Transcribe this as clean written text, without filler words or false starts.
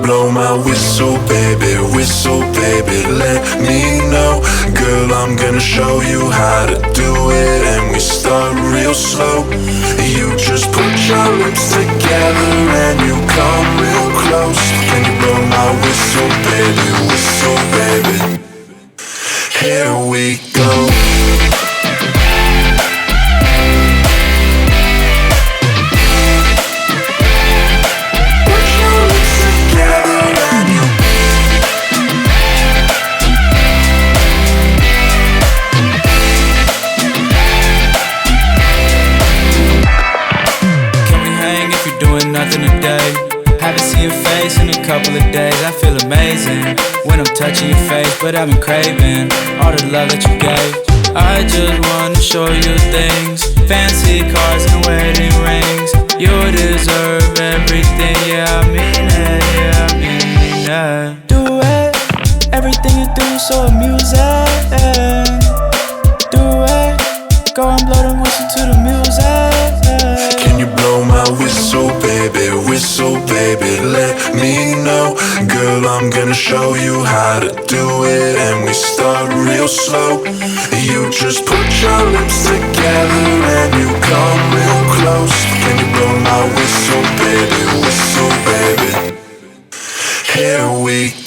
blow my whistle, baby, let me know. Girl, I'm gonna show you how to do it, and we start real slow. You just put your lips together and you come real close. Can you blow my whistle, baby, here we go. Nothing today. Haven't seen your face in a couple of days. I feel amazing when I'm touching your face, but I've been craving all the love that you gave. I just wanna show you things, fancy cars and wedding rings. You deserve everything, yeah, I mean it, yeah, I mean it. Do it, everything you do is so amusing. Do it, go and blow the whistle to the music. Can you blow my whistle, baby, let me know. Girl, I'm gonna show you how to do it, and we start real slow. You just put your lips together and you come real close. Can you blow my whistle, baby, here we go.